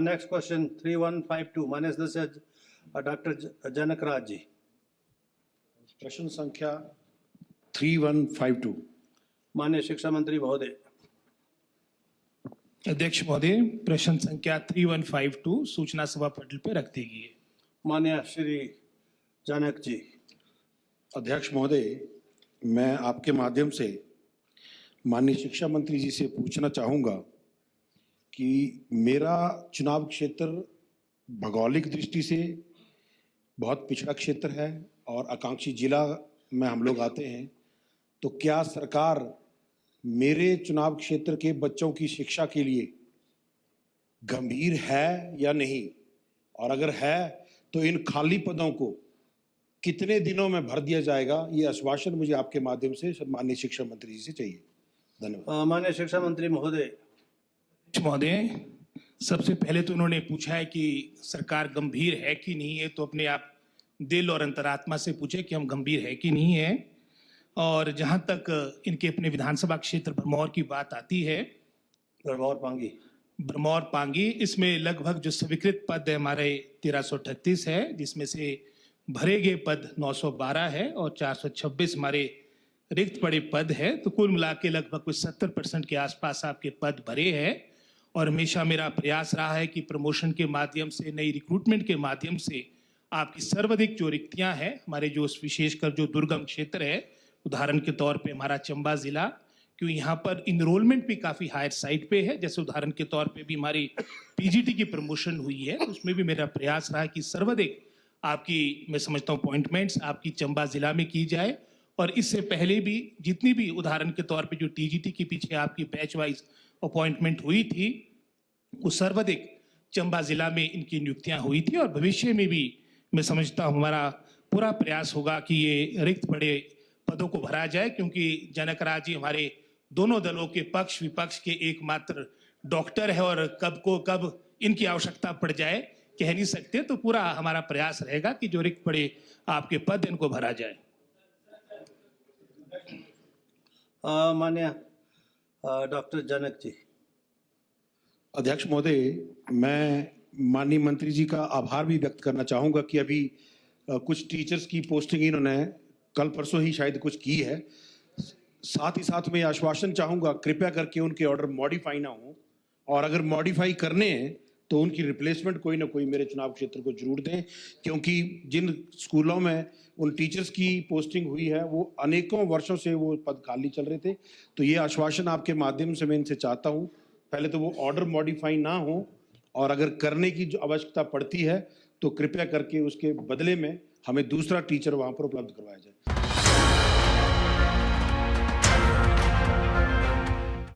Next question 3152 मान्य सदस्य doctor जनक राज जी। प्रश्न संख्या 3152। माननीय शिक्षा मंत्री महोदय। अध्यक्ष महोदय, प्रश्न संख्या 3152 सूचना सभा पटल पर रख दी गई है। माननीय श्री जनक जी। अध्यक्ष महोदय, मैं आपके माध्यम से माननीय शिक्षा मंत्री जी से पूछना चाहूँगा कि मेरा चुनाव क्षेत्र भौगोलिक दृष्टि से बहुत पिछड़ा क्षेत्र है और आकांक्षी जिला में हम लोग आते हैं, तो क्या सरकार मेरे चुनाव क्षेत्र के बच्चों की शिक्षा के लिए गंभीर है या नहीं, और अगर है तो इन खाली पदों को कितने दिनों में भर दिया जाएगा, ये आश्वासन मुझे आपके माध्यम से माननीय शिक्षा मंत्री जी से चाहिए। धन्यवाद। माननीय शिक्षा मंत्री महोदय। महोदय, सबसे पहले तो उन्होंने पूछा है कि सरकार गंभीर है कि नहीं है, तो अपने आप दिल और अंतरात्मा से पूछे कि हम गंभीर है कि नहीं है। और जहां तक इनके अपने विधानसभा क्षेत्र भरमौर की बात आती है, भरमौर पांगी, इसमें लगभग जो स्वीकृत पद है हमारे 1338 है, जिसमें से भरे गए पद 912 है और 426 हमारे रिक्त पड़े पद है। तो कुल मिला के लगभग कुछ 70% के आसपास आपके पद भरे हैं। और हमेशा मेरा प्रयास रहा है कि प्रमोशन के माध्यम से, नई रिक्रूटमेंट के माध्यम से आपकी सर्वाधिक जो रिक्तियां हैं हमारे जो विशेषकर जो दुर्गम क्षेत्र है, उदाहरण के तौर पे हमारा चंबा जिला, क्यों यहाँ पर इनरोलमेंट भी काफ़ी हायर साइड पे है, जैसे उदाहरण के तौर पे भी हमारी पीजीटी की प्रमोशन हुई है, तो उसमें भी मेरा प्रयास रहा है कि सर्वाधिक आपकी, मैं समझता हूँ, अपॉइंटमेंट्स आपकी चंबा जिला में की जाए। और इससे पहले भी जितनी भी उदाहरण के तौर पे जो टीजीटी के पीछे आपकी बैच वाइज अपॉइंटमेंट हुई थी, वो सर्वाधिक चंबा जिला में इनकी नियुक्तियां हुई थी। और भविष्य में भी मैं समझता हूँ हमारा पूरा प्रयास होगा कि ये रिक्त पड़े पदों को भरा जाए, क्योंकि जनक राज जी हमारे दोनों दलों के पक्ष विपक्ष के एकमात्र डॉक्टर है, और कब को कब इनकी आवश्यकता पड़ जाए कह नहीं सकते। तो पूरा हमारा प्रयास रहेगा कि जो रिक्त पड़े आपके पद इनको भरा जाए। माननीय डॉक्टर जनक जी। अध्यक्ष महोदय, मैं माननीय मंत्री जी का आभार भी व्यक्त करना चाहूँगा कि अभी कुछ टीचर्स की पोस्टिंग इन्होंने कल परसों ही शायद कुछ की है। साथ ही साथ मैं आश्वासन चाहूँगा कृपया करके उनके ऑर्डर मॉडिफाई ना हो, और अगर मॉडिफाई करने हैं तो उनकी रिप्लेसमेंट कोई ना कोई मेरे चुनाव क्षेत्र को जरूर दें, क्योंकि जिन स्कूलों में उन टीचर्स की पोस्टिंग हुई है वो अनेकों वर्षों से वो पद खाली चल रहे थे। तो ये आश्वासन आपके माध्यम से मैं इनसे चाहता हूँ, पहले तो वो ऑर्डर मॉडिफाई ना हो, और अगर करने की जो आवश्यकता पड़ती है तो कृपया करके उसके बदले में हमें दूसरा टीचर वहाँ पर उपलब्ध करवाया जाए।